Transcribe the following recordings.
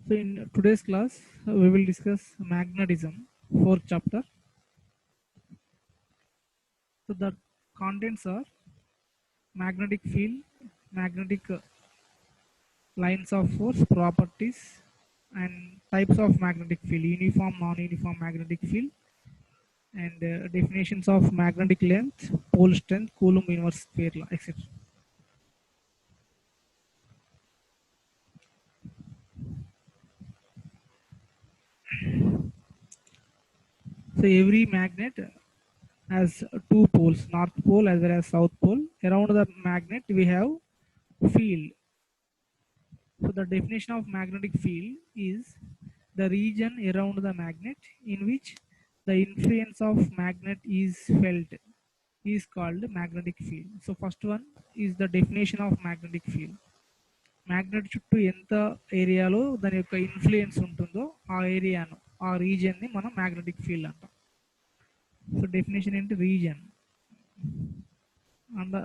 So in today's class, we will discuss magnetism, fourth chapter. So the contents are magnetic field, magnetic lines of force, properties, and types of magnetic field, uniform, non-uniform magnetic field, and definitions of magnetic length, pole strength, Coulomb inverse square law, etc. So every magnet has two poles, north pole as well as south pole. Around the magnet we have field. So the definition of magnetic field is the region around the magnet in which the influence of magnet is felt is called magnetic field. So first one is the definition of magnetic field. Magnet చుట్టూ ఎంత ఏరియాలో దాని యొక్క influence ఉంటుందో ఆ ఏరియాను ఆ రీజియన్ని మనం మ్యాగ్నెటిక్ ఫీల్డ్ అంటాం. సో డెఫినేషన్ ఏంటి, రీజియన్ అండ్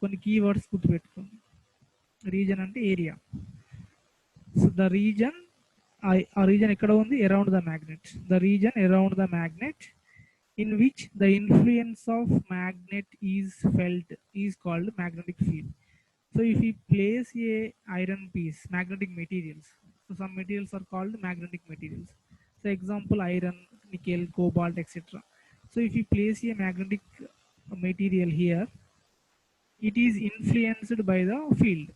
కొన్ని కీవర్డ్స్ గుర్తుపెట్టుకోండి. రీజన్ అంటే ఏరియా. సో ద రీజన్, ఆ రీజన్ ఎక్కడ ఉంది, around the magnet. The region around the magnet in which the influence of magnet is felt is called magnetic field. So if we place a iron piece, magnetic materials, so some materials are called magnetic materials. So example, iron, nickel, cobalt, etc. So if we place a magnetic material here, it is influenced by the field.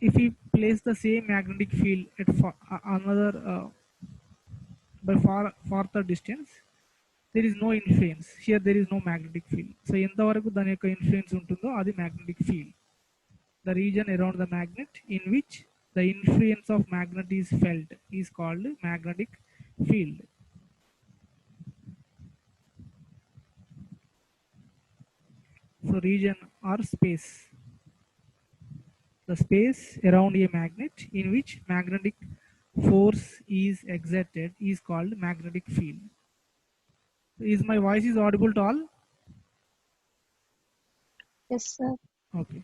If we place the same magnetic field at another by farther distance, there is no influence. Here there is no magnetic field. So ఎంతవరకు దాని యొక్క influence ఉంటుందో అది magnetic field. The region around the magnet in which the influence of magnet is felt is called magnetic field. So region or space, the space around a magnet in which magnetic force is exerted is called magnetic field. Is my voice is audible to all? Yes, sir. Okay.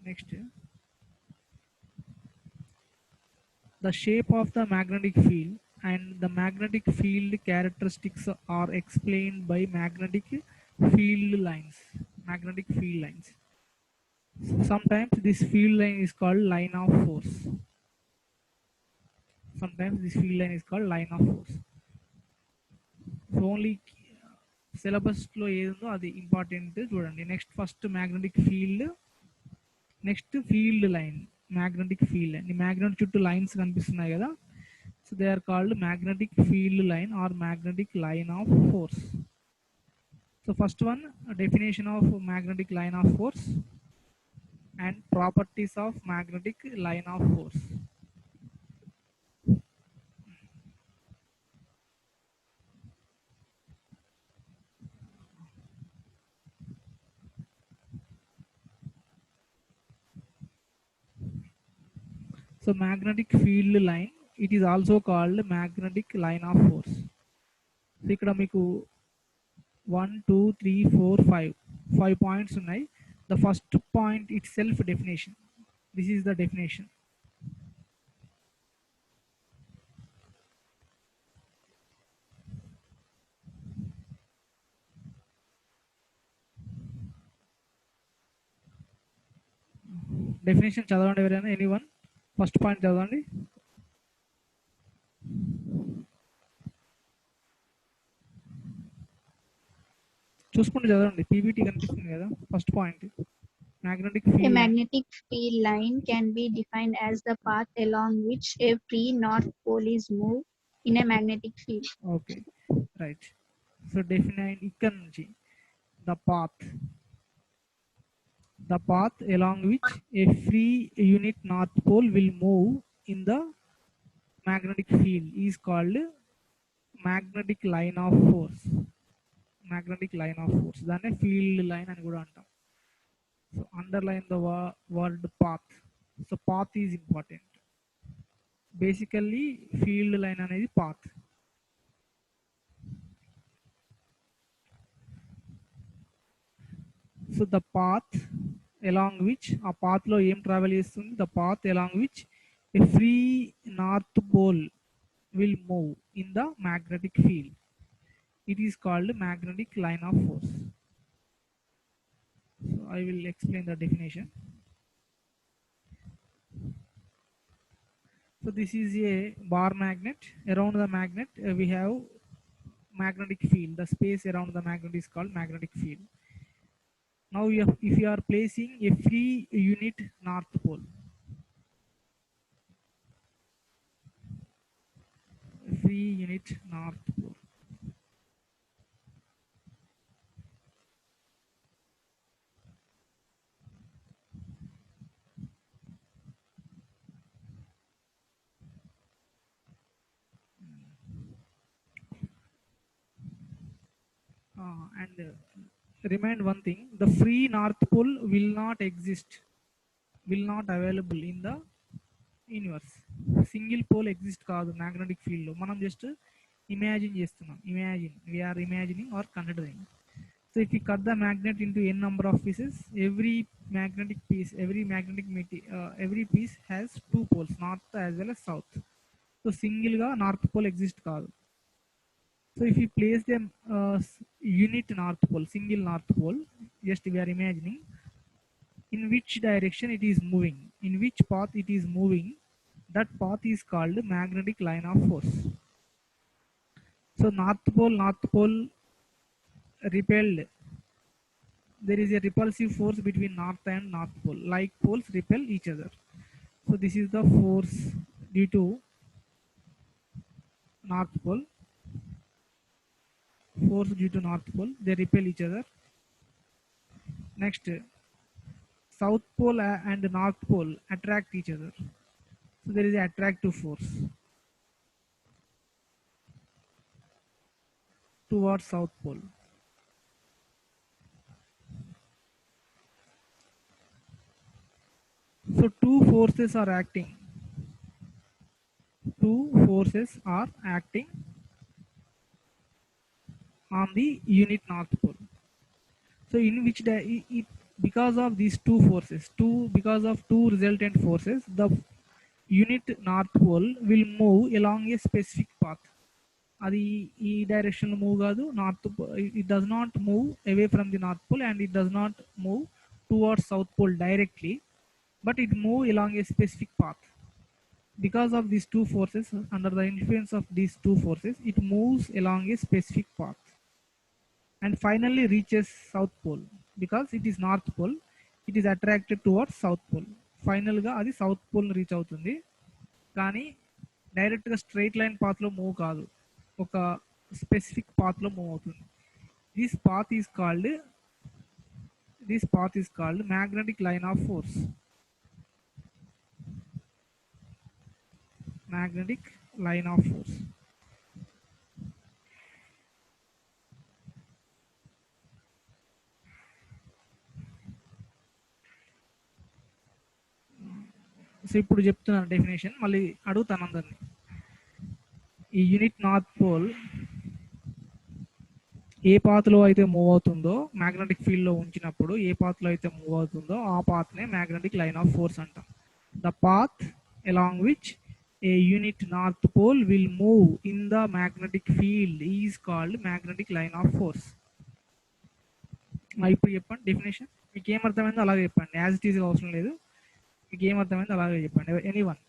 Next, the shape of the magnetic field and the magnetic field characteristics are explained by magnetic field lines. Magnetic field lines. Sometimes this field line is called line of force. Sometimes this field line is called line of force. So only syllabus లో ఏదో అది important చూడండి. Next first magnetic field, next field line. Magnetic field line, ఈ magnet చుట్టూ lines కనిపిస్తున్నాయి కదా, so they are called magnetic field line or magnetic line of force. So first one, definition of magnetic line of force and properties of magnetic line of force. So magnetic field line, it is also called magnetic line of force. So ఇక్కడ మీకు 1 2 3 4 5 points ఉన్నాయి. The first point itself definition. This is the definition. Definition చదవండి ఎవరైనా, anyone. First point చదవండి. చూసుకుంటూ చదవండి, PBT కనిపిస్తుంది కదా. First point, magnetic A field. magnetic field line can be defined as the path along which a free north pole is moved in a magnetic field. Okay, right. So define ఇక్కడ నుంచి the path along which a free unit north pole will move in the magnetic field is called magnetic line of force. Magnetic line of force, దాన్ని field line అని కూడా అంటాం. So underline the word path. So path is important. Basically field line అనేది path. So the path along which a path lo em travel చేస్తుంది, the path along which a free north pole will move in the magnetic field, it is called magnetic line of force. So I will explain the definition. So this is a bar magnet. Around the magnet we have magnetic field. The space around the magnet is called magnetic field. Now if you are placing a free unit north pole, free unit north pole. And remind one thing, the free north pole will not exist, will not available in the universe. Single pole exist కాదు magnetic ఫీల్డ్లో. మనం just imagine చేస్తున్నాం. Imagine, we're imagining or considering. So if you cut the magnet into N number of pieces, every magnetic piece, every piece has two poles, north as well as south. So సింగిల్గా north pole exist కాదు. So if you place them unit north pole, single north pole, just we are imagining in which direction it is moving, in which path it is moving, that path is called magnetic line of force. So north pole repelled. There is a repulsive force between north and north pole. Like poles repel each other. So this is the force due to north pole. Force due to north pole, they repel each other. Next, south pole and north pole attract each other. So there is an attractive force towards south pole. So two forces are acting. Two forces are acting on the unit north pole. So in which because of these two forces, because of two resultant forces, the unit north pole will move along a specific path. అది ఈ direction move కాదు, north, it does not move away from the north pole and it does not move towards south pole directly, but it move along a specific path. Because of these two forces, under the influence of these two forces, it moves along a specific path and finally reaches south pole. Because it is north pole, it is attracted towards south pole. Final ga adi south pole reach అవుతుంది, కానీ direct గా straight line path లో move కాదు, ఒక specific path లో move అవుతుంది. This path is called magnetic line of force. Magnetic line of force. So ఇప్పుడు చెప్తున్నాను డెఫినేషన్, మళ్ళీ అడుగుతాను అందరినీ. ఈ యూనిట్ నార్త్ పోల్ ఏ పాత్లో అయితే మూవ్ అవుతుందో, మ్యాగ్నెటిక్ ఫీల్డ్లో ఉంచినప్పుడు ఏ పాత్లో అయితే మూవ్ అవుతుందో ఆ పాత్నే మ్యాగ్నెటిక్ లైన్ ఆఫ్ ఫోర్స్ అంటాం. The path along which a unit north pole will move in the magnetic field is called magnetic line of force. ఇప్పుడు చెప్పండి డెఫినేషన్, మీకు ఏమర్థమైందో అలాగే చెప్పండి, యాజ్ ఇట్ ఈస్గా అవసరం లేదు, మీకు ఏమర్థమైందో అలాగే చెప్పండి. ఎనీవన్?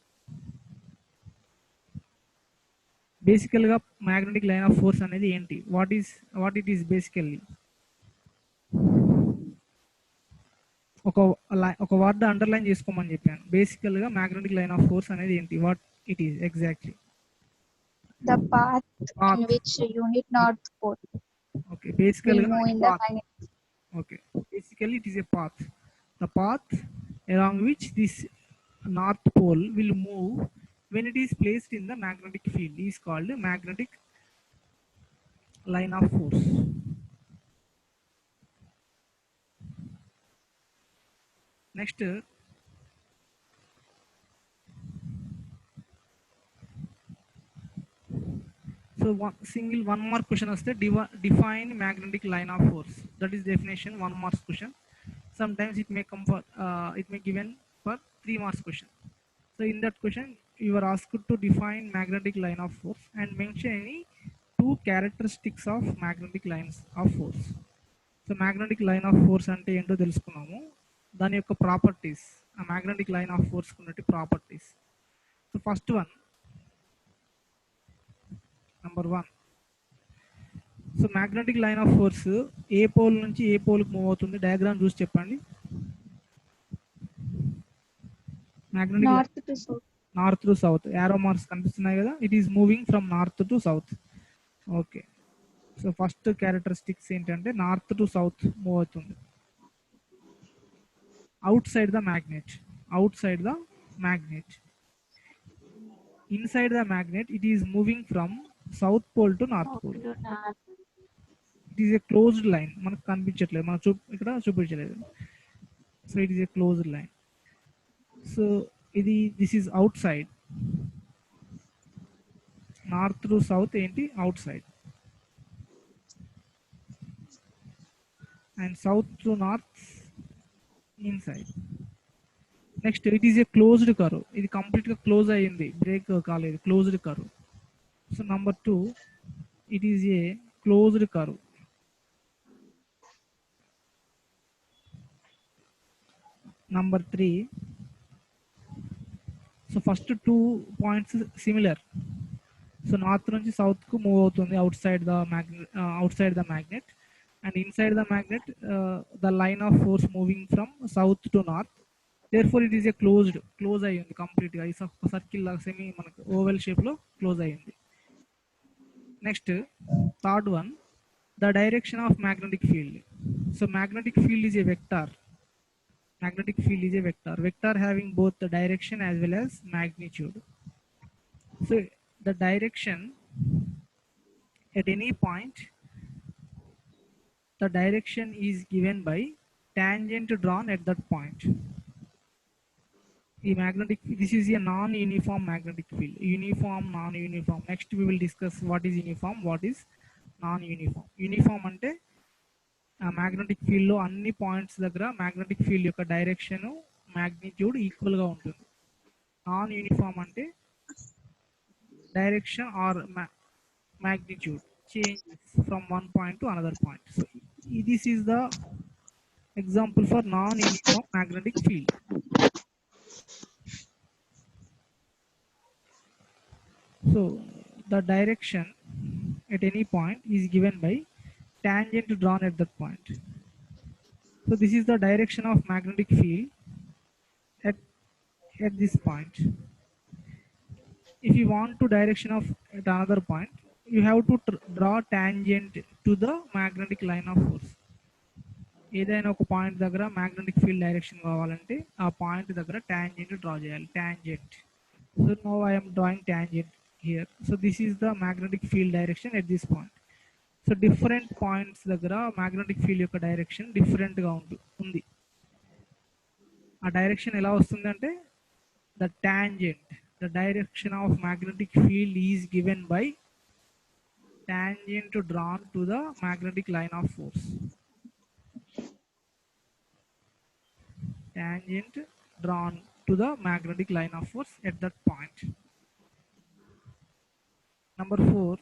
బేసికల్గా మ్యాగ్నెటిక్ లైన్ ఆఫ్ ఫోర్స్ అనేది ఏంటి? What it is basically? ఒక వర్డ్ అండర్లైన్ చేసుకోమని చెప్పాను. బేసికల్గా మ్యాగ్నెటిక్ లైన్ ఆఫ్ ఫోర్స్ అనేది ఏంటి? What it is exactly? The path in which unit north pole, okay, basically will move in the magnetic. Okay, basically it is a path. The path along which this north pole will move when it is placed in the magnetic field is called magnetic line of force. Next, so one more question is the define magnetic line of force. That is definition, one more question. Sometimes it may come for it may given for 3 marks question. So in that question you are asked to define magnetic line of force and mention any two characteristics of magnetic lines of force. సో magnetic line of force అంటే ఏంటో తెలుసుకున్నాము, దాని యొక్క properties, ఆ magnetic line of force ఉన్నట్టు properties. So first one, number 1. సో magnetic line of force ఏ పోల్ నుంచి ఏ పోల్కి మూవ్ అవుతుంది, డయాగ్రామ్ చూసి చెప్పండి. Magnetic north to south, arrow marks కనిపిస్తున్నాయి కదా, it is moving from north to south. Okay, so first characteristics ఏంటంటే నార్త్ టు సౌత్ మూవ్ అవుతుంది. Outside the magnet, inside the magnet it is moving from south pole to north pole. It is a closed line, మనకు కనిపించట్లేదు, మనం ఇక్కడ చూపించలేదు. So it is a closed line. So this is outside, north to south ఏంటి outside, and south to north inside. Next it is a closed curve, ఇది కంప్లీట్గా close అయ్యింది, break కాలేదు, closed curve. So number 2, it is a closed curve. Number 3, so first 2 points similar. So north నుంచి సౌత్కు move అవుతుంది outside the magnet, and inside the magnet the line of force moving from south to north. Therefore it is A close అయ్యింది కంప్లీట్గా, ఈ circle లాగా semi మనకు oval షేప్లో close అయ్యింది. Next third one, the direction of magnetic field. So magnetic field is a vector. Vector having both the direction as well as magnitude. So the direction at any point, the direction is given by tangent drawn at that point. This is a non-uniform magnetic field. Uniform, non-uniform. Next we will discuss what is uniform, what is non-uniform. Uniform ante magnetic ఫీల్డ్లో అన్ని points దగ్గర magnetic field యొక్క direction, magnitude ఈక్వల్గా ఉంటుంది. Non uniform అంటే direction are magnitude changes from one point to another point. So this is the example for non uniform magnetic field. So the direction at any point is given by tangent drawn at that point. So this is the direction of magnetic field at this point. If you want to direction of at another point, you have to draw tangent to the magnetic line of force. ఏదైనా ఒక point దగ్గర magnetic field direction కావాలంటే ఆ point దగ్గర tangent draw చేయాలి, tangent. So no I am drawing tangent here. So this is the magnetic field direction at this point. So different points దగ్గర magnetic field యొక్క direction డిఫరెంట్గా ఉంది. ఆ డైరెక్షన్ ఎలా వస్తుందంటే the tangent, the direction of magnetic field is given by tangent drawn to the magnetic line of force. Tangent drawn to the magnetic line of force at that point. Number 4,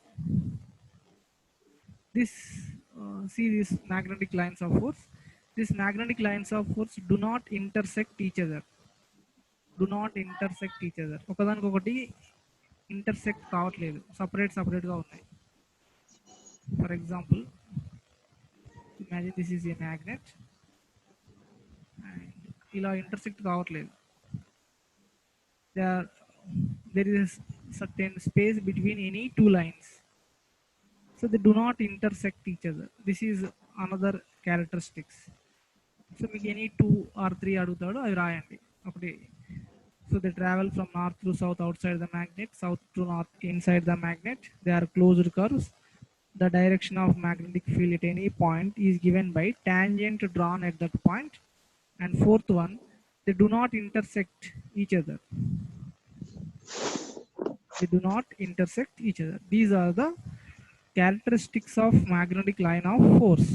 see these magnetic lines of force. These magnetic lines of force do not intersect each other. ఒకదానికొకటి intersect కావట్లేదు, సపరేట్గా ఉన్నాయి. For example, imagine this is a magnet and ఇలా intersect కావట్లేదు. There is a certain space between any two lines, so they do not intersect each other. This is another characteristics. So మీకు any 2 or 3 అడుగుతాడు, అవి రాయండి ఒకటి. So they travel from north to south outside the magnet, south to north inside the magnet. They are closed curves. The direction of magnetic field at any point is given by tangent drawn at that point. And fourth one, they do not intersect each other. These are the characteristics of magnetic line of force.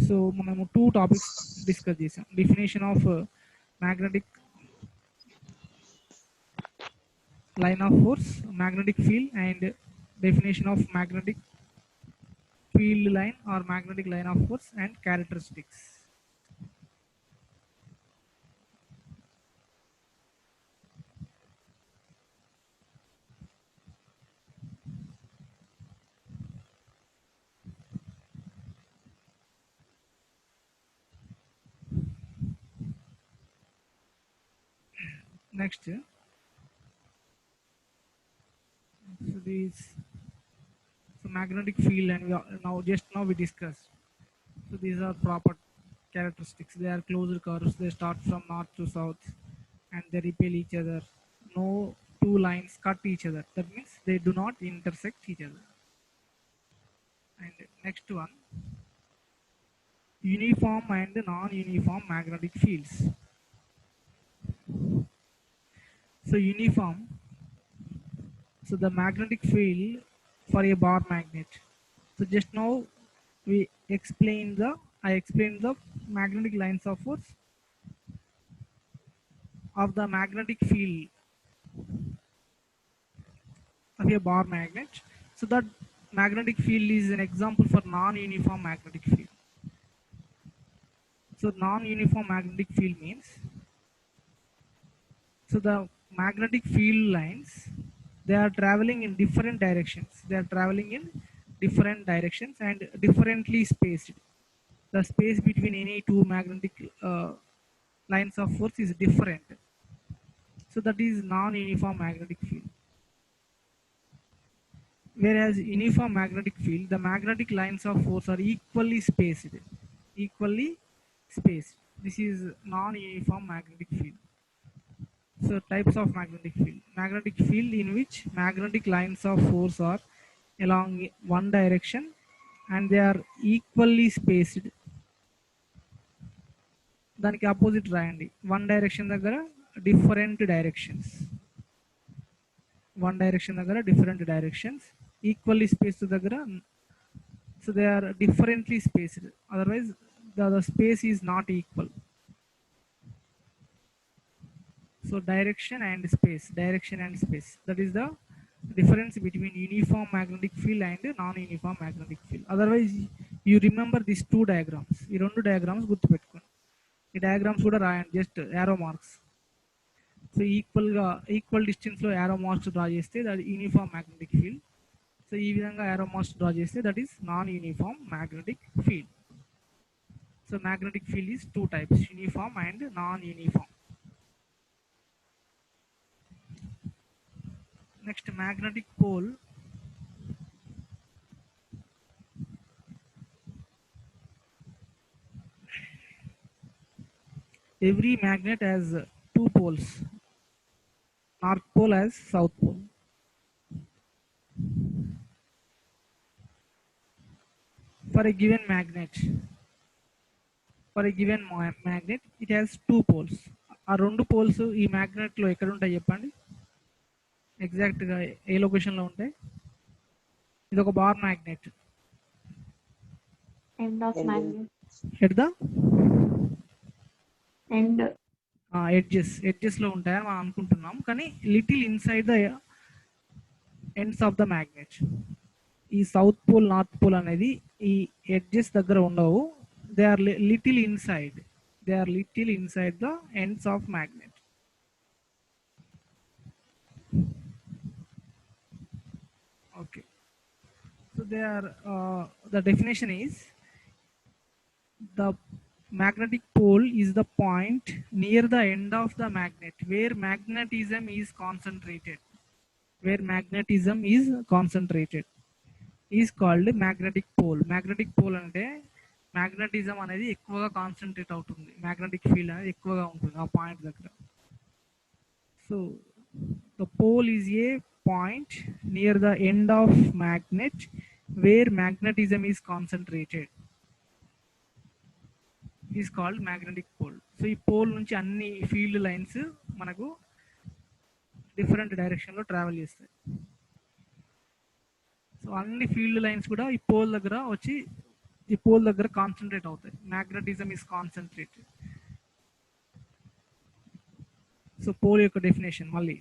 So మనము 2 topics discuss చేసాం. Definition of magnetic line of force, magnetic field, and definition of magnetic field line or magnetic line of force and characteristics. Next, so these, so magnetic field, and now we discussed. So these are proper characteristics. They are closed curves. They start from north to south, and they repel each other. No two lines cut each other. That means they do not intersect each other. And next one, uniform and non-uniform magnetic fields. So uniform, so the magnetic field for a bar magnet. So just now we I explained the magnetic lines of force of the magnetic field of a bar magnet. So that magnetic field is an example for non-uniform magnetic field. So non-uniform magnetic field means, so the magnetic field lines, they are traveling in different directions. They are traveling in different directions and differently spaced. The space between any two magnetic lines of force is different. So that is non-uniform magnetic field. Whereas uniform magnetic field, the magnetic lines of force are equally spaced. Equally spaced. This is non-uniform magnetic field. So types of magnetic field. Magnetic field in which magnetic lines of force are along one direction and they are equally spaced. దానికి opposite రాయండి. One direction దగ్గర different directions, one direction దగ్గర different directions, equally space దగ్గర, so they are differently spaced, otherwise the space is not equal. So direction and space, that is the difference between uniform magnetic field and non-uniform magnetic field. Otherwise you remember these two diagrams, ఈ రెండు diagrams గుర్తుపెట్టుకోండి. ఈ diagrams కూడా రాయండి, just arrow marks. So equal distance లో arrow marks draw చేస్తే that uniform magnetic field. So ఈ విధంగా యారో మార్క్స్ డ్రా చేస్తే that is non uniform magnetic field. So magnetic field is two types, uniform and non uniform. Next, magnetic pole. Every magnet has two poles, north pole as south pole. For a given magnet, it has two poles. ఆ రెండు poles ఈ magnet లో ఎక్కడ ఉంటాయి చెప్పండి, exact గా ఏ location లో ఉంటాయి? ఇది ఒక bar magnet, End of magnet. At the End. Edges లో ఉంటాయని మనం అనుకుంటున్నాం, కానీ little inside the ends of the magnet. ఈ సౌత్ పోల్ నార్త్ పోల్ అనేది ఈ ఎడ్జెస్ దగ్గర ఉండవు. They are little inside the ends of magnet. Okay, so they are the definition is, the magnetic pole is the point near the end of the magnet where magnetism is concentrated. Is called magnetic pole. Magnetic pole అంటే magnetism అనేది ఎక్కువగా concentrate అవుతుంది, magnetic field అనేది ఎక్కువగా ఉంటుంది ఆ point దగ్గర. So the pole is a point near the end of magnet where magnetism is concentrated, is called magnetic pole. So ఈ పోల్ నుంచి అన్ని ఫీల్డ్ లైన్స్ మనకు డిఫరెంట్ డైరెక్షన్ లో ట్రావెల్ చేస్తాయి. సో అన్ని ఫీల్డ్ లైన్స్ కూడా ఈ పోల్ దగ్గర వచ్చి ఈ పోల్ దగ్గర కాన్సన్ట్రేట్ అవుతాయి. Magnetism is concentrated. So pole యొక్క డెఫినేషన్ మళ్ళీ,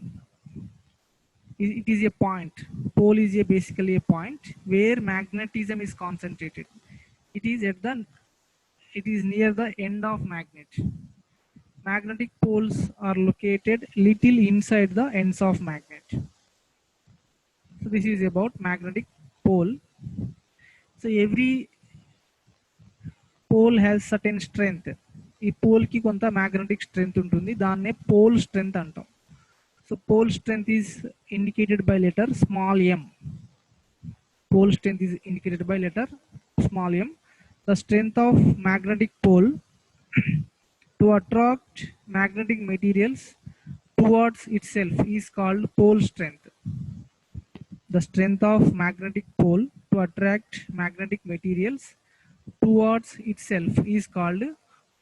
it is a point. Pole is basically a point where magnetism is concentrated. It is near the end of magnet. Magnetic poles are located little inside the ends of magnet. So this is about magnetic pole. So every pole has certain strength. ఈ pole కి కొంత magnetic strength ఉంటుంది, దాన్నే pole strength అంటాం. So pole strength is indicated by letter small m. Pole strength is indicated by letter small m. The strength of magnetic pole to attract magnetic materials towards itself is called pole strength. The strength of magnetic pole to attract magnetic materials towards itself is called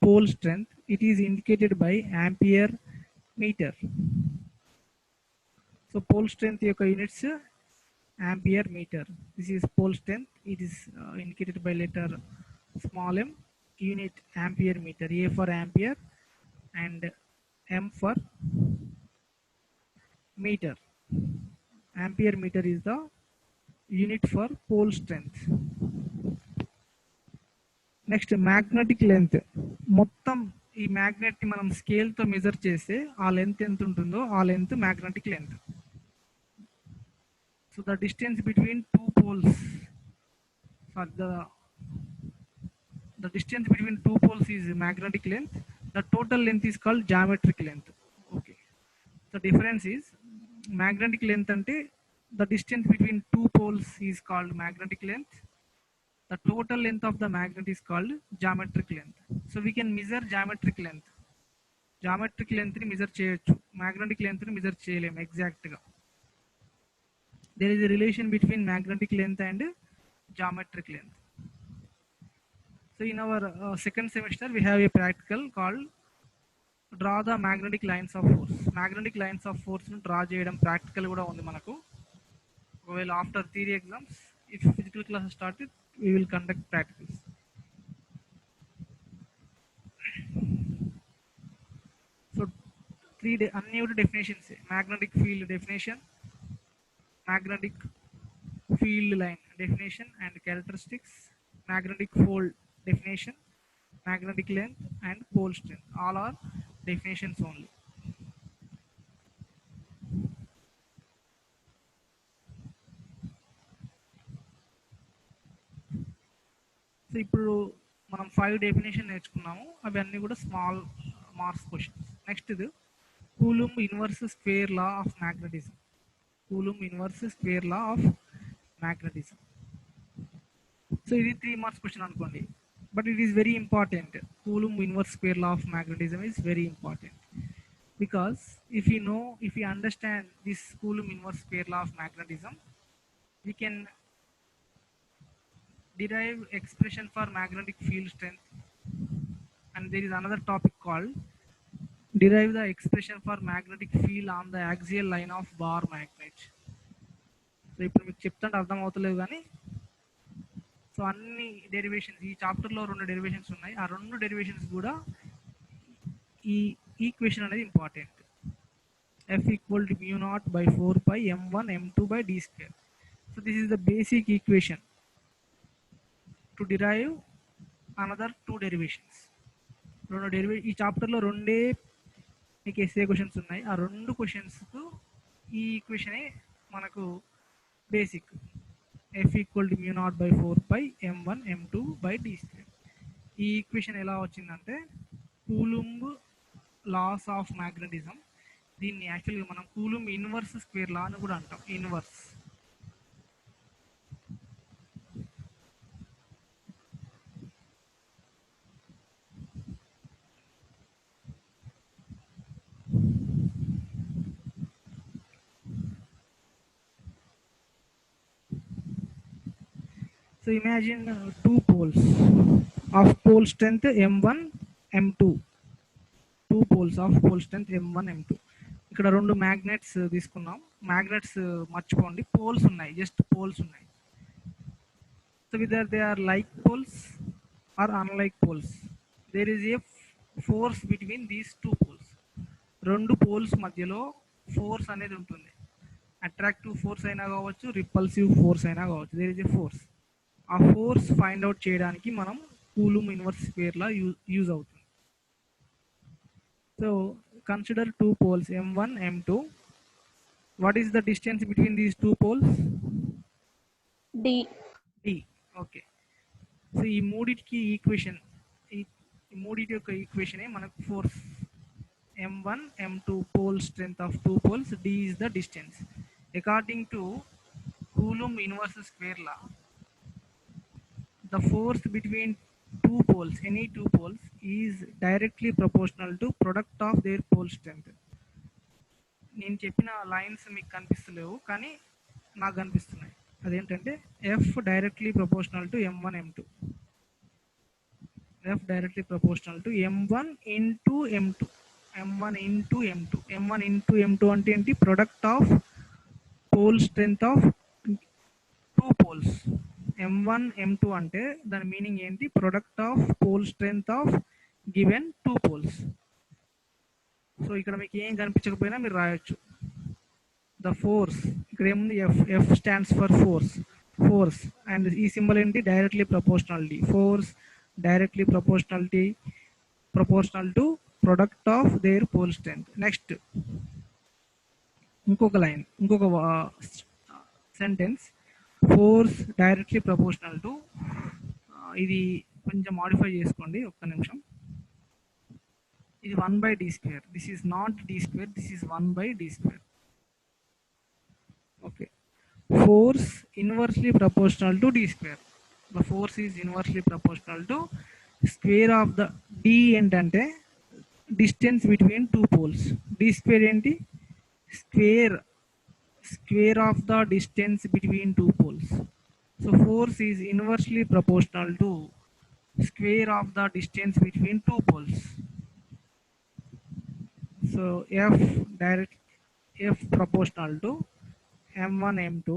pole strength. It is indicated by ampere meter. So pole strength యొక్క units ampere meter. This is pole strength. It is indicated by letter small m. Unit ampere meter. A for ampere and m for meter. Ampere meter is the unit for pole strength. Next, magnetic length. మొత్తం ఈ magnet ని మనం scale తో measure చేస్తే ఆ length ఎంత ఉంటుందో ఆ length magnetic length. So the distance between two poles, the distance between two poles is magnetic length. The total length is called geometric length. Okay. The difference is magnetic length ante the distance between two poles is called magnetic length. The total length of the magnet is called geometric length. So we can measure geometric length. Geometric length ni measure cheyochu, magnetic length ni measure cheyalem exact ga. There is a relation between magnetic length and geometric length. So in our second semester we have a practical called draw the magnetic lines of force. Magnetic lines of force nu draw cheyadam practical kuda undi manaku. Well, after theory exams, if physical classes started, we will conduct practicals. So unused definitions: magnetic field definition, magnetic field line definition and characteristics, magnetic fold definition, magnetic length and pole strength. All are definitions only. So ఇప్పుడు మనం 5 definition నేర్చుకున్నాము, అవన్నీ కూడా small marks questions. Next ఇది coulomb inverse square law of magnetism. Coulomb inverse square law of magnetism. So ఇది 3 marks question అనుకోండి, but it is very important. Coulomb inverse square law of magnetism is very important because if you understand this Coulomb inverse square law of magnetism, we can derive expression for magnetic field strength, and there is another topic called derive the expression for magnetic field on the axial line of bar magnet. So ఇప్పుడు మీకు చెప్తుంటే అర్థం అవుతలేదు కానీ, so అన్ని derivations ఈ చాప్టర్లో 2 derivations ఉన్నాయి. ఆ 2 డెరివేషన్స్ కూడా ఈ ఈక్వేషన్ అనేది important. F equal to mu naught by 4 pi m1 m2 by d square. So this is the basic equation to derive another 2 derivations. ఈ చాప్టర్లో 2 మీకు ఎస్ఏ క్వశ్చన్స్ ఉన్నాయి. ఆ 2 క్వశ్చన్స్కు ఈ ఈక్వేషనే మనకు basic. F equal to mu naught by 4 pi m1 m2 by d square. ఈ equation ఎలా వచ్చిందంటే కూలుంబ్ లాస్ ఆఫ్ మ్యాగ్నెటిజం. దీన్ని యాక్చువల్గా మనం కూలుంబ్ ఇన్వర్స్ స్క్వేర్ లా అని కూడా అంటాం. Inverse So imagine 2 poles of pole strength m1 m2. 2 poles of pole strength m1 m2. ఇక్కడ 2 మ్యాగ్నెట్స్ తీసుకున్నాం. మ్యాగ్నెట్స్ మర్చిపోండి, పోల్స్ ఉన్నాయి, జస్ట్ పోల్స్ ఉన్నాయి. So whether they are like poles or unlike poles, there is a force between these two poles. రెండు poles మధ్యలో force అనేది ఉంటుంది. Attractive force అయినా కావచ్చు, రిపల్సివ్ ఫోర్స్ అయినా కావచ్చు, దేర్ ఇస్ ఏ ఫోర్స్. ఆ ఫోర్స్ ఫైండ్ అవుట్ చేయడానికి మనం Coulomb inverse square law use అవుతుంది. So consider two poles m1 m2. What is the distance between these two poles? D. d. Okay. So ఈ మూడిటికి equation, ఈ మూడిటి యొక్క ఈక్వేషనే మనకు force. m1 m2 pole strength of two poles, d is the distance. According to Coulomb inverse square law, the force between two poles, any two poles, is directly proportional to product of their pole strength. నేను చెప్పిన lines మీకు కనిపిస్తలేవు కానీ నాకు కనిపిస్తున్నాయి. అదేంటంటే F directly proportional to m1 m2, F directly proportional to m1 into m2, m1 into m2. m1 into m2 అంటే ఏంటి? Product of pole strength of two poles. m1 m2 అంటే దాని మీనింగ్ ఏంటి? Product of pole strength of given two poles. So ఇక్కడ మీకు ఏం కనిపించకపోయినా మీరు రాయొచ్చు. ద ఫోర్స్ ఇక్కడ ఏముంది? F. F stands for force. Force and ఈ సింబల్ ఏంటి? Directly proportionality. Force directly proportional to product of their pole strength. Next ఇంకొక లైన్, ఇంకొక sentence. Force directly proportional to, ఇది కొంచెం మాడిఫై చేసుకోండి ఒక్క నిమిషం. ఇది 1/d². This is not d², this is 1/d². Okay. Force inversely proportional to d². The force is inversely proportional to square of the d. ఏంటంటే distance between two poles. d² ఏంటి? Square of the distance between two poles. So force is inversely proportional to square of the distance between two poles. So F proportional to m1 m2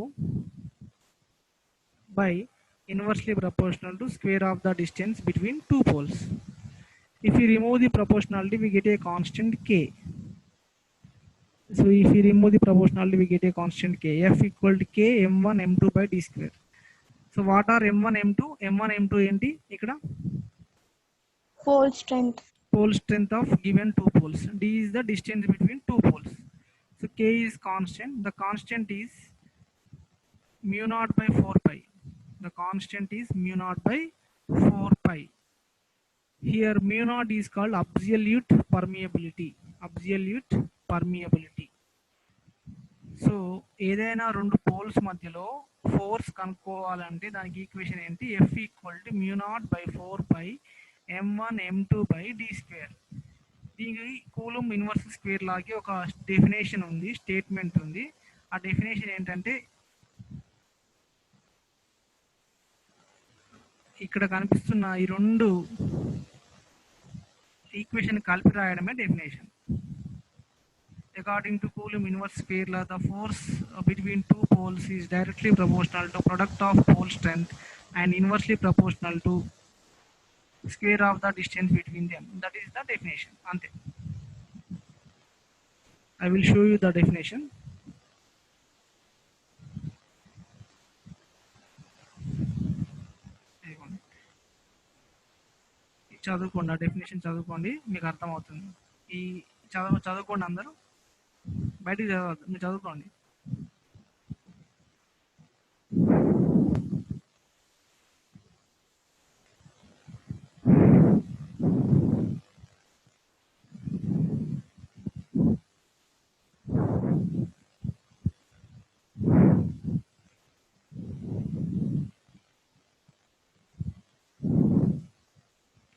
by inversely proportional to square of the distance between two poles. If you remove the proportionality, we get a constant k. So if you remove the proportionality, we get a constant k. F equal to k m1 m2 by d². So what are m1 m2? m1 m2 ఏంటి ఇక్కడ? Pole strength. Pole strength of given two poles. D is the distance between two poles. So k is constant. The constant is mu naught by 4 pi. The constant is mu naught by 4 pi. Here mu naught is called absolute permeability. Absolute permeability. So ఏదైనా రెండు poles మధ్యలో force కనుక్కోవాలంటే దానికి equation ఏంటి? F equal to mu naught by 4 pi m1 m2 by d². దీనికి కూలుమ్ inverse square లాగే ఒక definition ఉంది, statement ఉంది. ఆ డెఫినేషన్ ఏంటంటే ఇక్కడ కనిపిస్తున్న ఈ రెండు ఈక్వేషన్ కలిపి రాయడమే definition. According to Coulomb inverse square law, the force between two poles is directly proportional to product of pole strength and inversely proportional to square of the distance between them. That is the definition. Ante. I will show you the definition. చదువుకోండి, ఆ definition చదువుకోండి, మీకు అర్థమవుతుంది. ఈ చదువుకోండి అందరూ, బయటికి చదవద్దు, మీరు చదువుకోండి.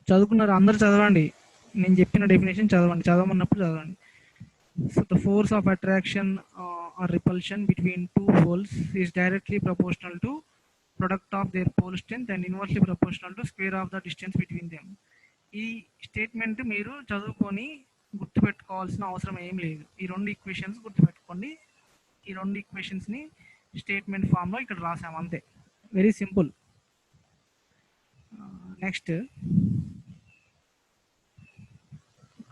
చదువుకున్నారు అందరూ? చదవండి, నేను చెప్పిన డెఫినేషన్ చదవండి, చదవమన్నప్పుడు చదవండి. So the force of attraction or repulsion between two poles is directly proportional to product of their pole strength and inversely proportional to square of the distance between them. ఈ స్టేట్మెంట్ మీరు చదువుకొని గుర్తుపెట్టుకోవాల్సిన అవసరం ఏం లేదు. ఈ రెండు ఈక్వేషన్స్ గుర్తుపెట్టుకోండి. ఈ రెండు ఈక్వేషన్స్ని స్టేట్మెంట్ ఫామ్లో ఇక్కడ రాసాము, అంతే. Very simple. Next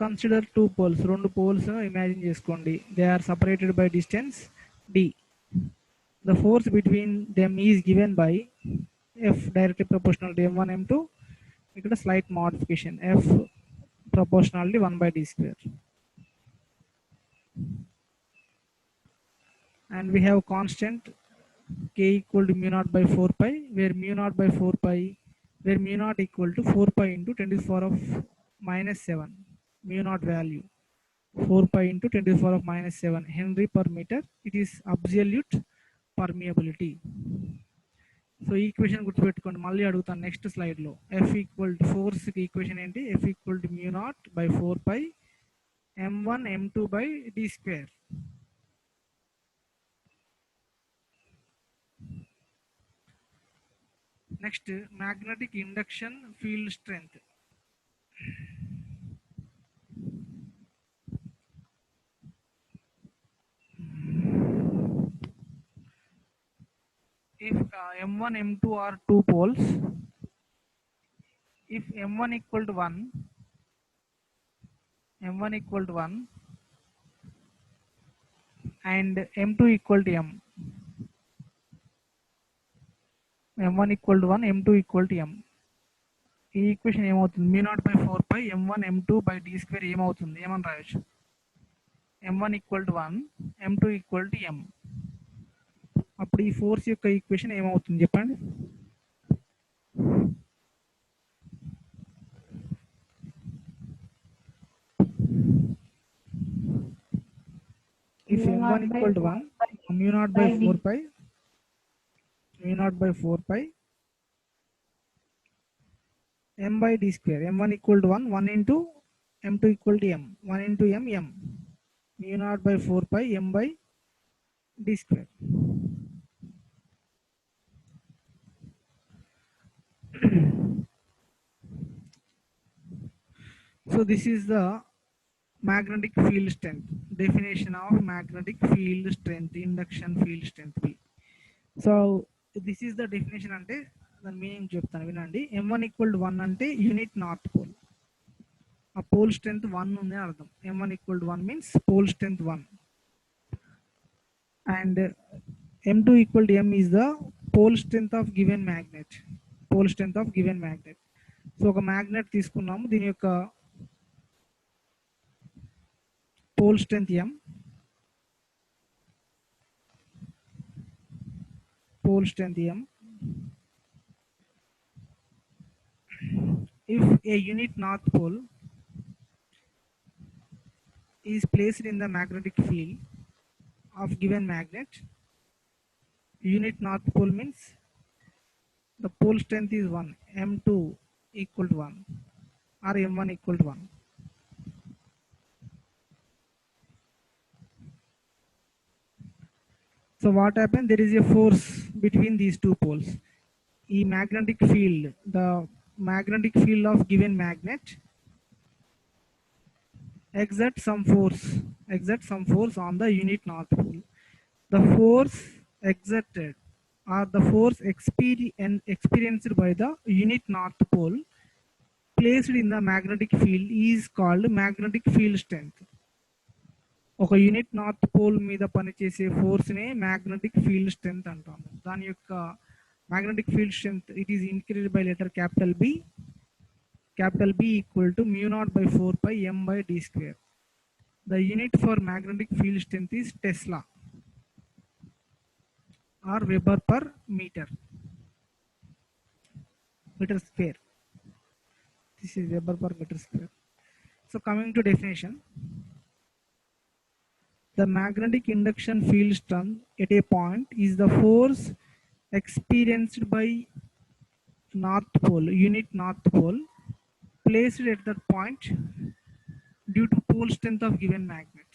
consider two poles, రెండు పోల్స్ ఇమాజిన్ చేసుకోండి. They are separated by distance d. The force between them is given by F directly proportional to m1 m2. ఇక్కడ slight modification, F proportionality 1 by d square. And we have constant k equal to mu naught by 4 pi, where mu naught by 4 pi, where mu naught equal to 4 pi into 10 to the power of minus 7. Mu naught value 4 pi into 10 to the power of minus 7 Henry per meter. It is absolute permeability. So ఈ equation గుర్తుపెట్టుకోండి, మళ్ళీ అడుగుతాను next స్లైడ్లో. F equal to force equation ఏంటి? F equal to mu not by 4 pi m1 m2 by d square. Next magnetic induction field strength. If m1 m2 are two poles, if m1 equal to 1 and m2 equal to m, m1 equal to 1 m2 equal to m, ఈ equation ఏమవుతుంది? mu naught by 4 pi m1 m2 by d square ఏమవుతుంది? ఏమని రాయొచ్చు? m1 equal to 1 m2 equal to m. అప్పుడు ఈ force యొక్క equation ఏమవుతుంది చెప్పండి? If m1 equal to 1, mu naught by 4 pi, mu naught by 4 pi m by d square. m1 equal to 1, 1 into m2 equal to m, 1 into m, m. Mu naught by 4 pi m by d square. So this is the magnetic field strength, definition of magnetic field strength, induction field strength B. So this is the definition అంటే దాని meaning చెప్తాను వినండి. m1 equal to 1 అంటే unit north pole, ఆ pole strength 1 ఉంది అర్థం. m1 equal to 1 means pole strength 1, and m2 equal to m is the pole strength of given magnet, pole strength of given magnet. So ఒక magnet తీసుకున్నాము, దీని యొక్క pole strength m, pole strength m. If a unit north pole is placed in the magnetic field of given magnet, unit north pole means the pole strength is 1, m2 equal to 1 or m1 equal to 1. So what happened? There is a force between these two poles. ఈ magnetic field, the magnetic field of given magnet exert some force on the unit north pole. The force exerted or the force experienced by the unit north pole placed in the magnetic field is called magnetic field strength. ఒక unit north pole మీద పనిచేసే ఫోర్స్నే magnetic field strength అంటాము. దాని యొక్క magnetic field strength it is increased by letter capital B. Capital B equal to mu naught by 4 pi m by d square. The unit for magnetic field strength is Tesla or Weber per meter square. This is Weber per meter square. So coming to definition, the magnetic induction field strength at a point is the force experienced by north pole, unit north pole, placed at that point due to pole strength of given magnet.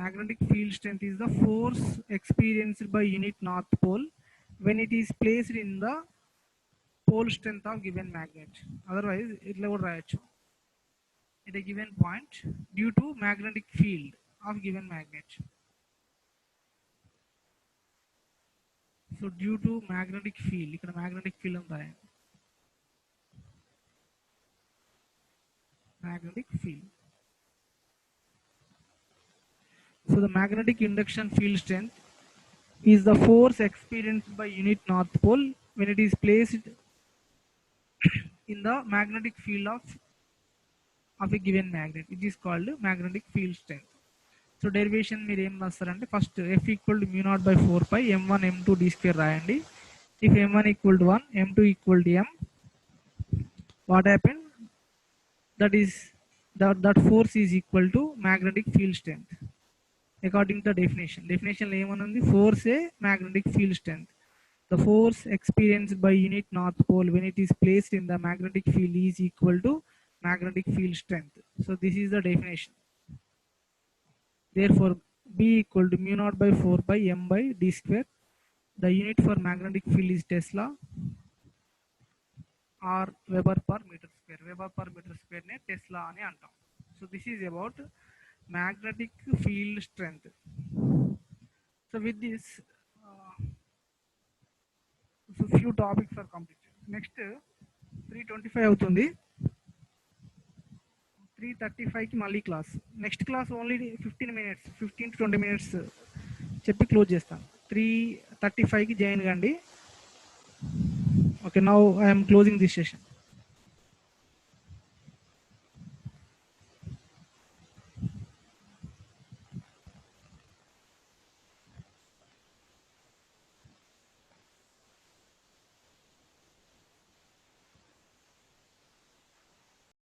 Magnetic field strength is the force experienced by unit north pole when it is placed in the pole strength of given magnet. Otherwise itla kuda rayachu, at a given point due to magnetic field of given magnet. So due to magnetic field, ikkada magnetic field anta. magnetic field. So the magnetic induction field strength is the force experienced by unit north pole when it is placed in the magnetic field of a given magnet. It is called magnetic field strength. So derivation మీరు ఏం రాస్తారంటే first F equal to mu naught by 4 pi m1 m2 d square రాయండి. If m1 equal to 1, m2 equal to m, what happened? That is that force is equal to magnetic field strength. According to the definition ఏమనుంది? Force a magnetic field strength. The force experienced by unit north pole when it is placed in the magnetic field is equal to magnetic field strength. So this is the definition. Therefore, B equal to mu naught by 4 by m by d square. The unit for magnetic field is Tesla or Weber per meter square. Weber per meter square ne Tesla ani antam. So this is about magnetic field strength. So with this, so few topics are completed. Next 3:25 అవుతుంది. 3:35 కి మళ్ళీ class. Next class only 15 minutes, 15 to 20 minutes చెప్పి close చేస్తాను. 3:35 కి join కండి. Okay, now I am closing this session.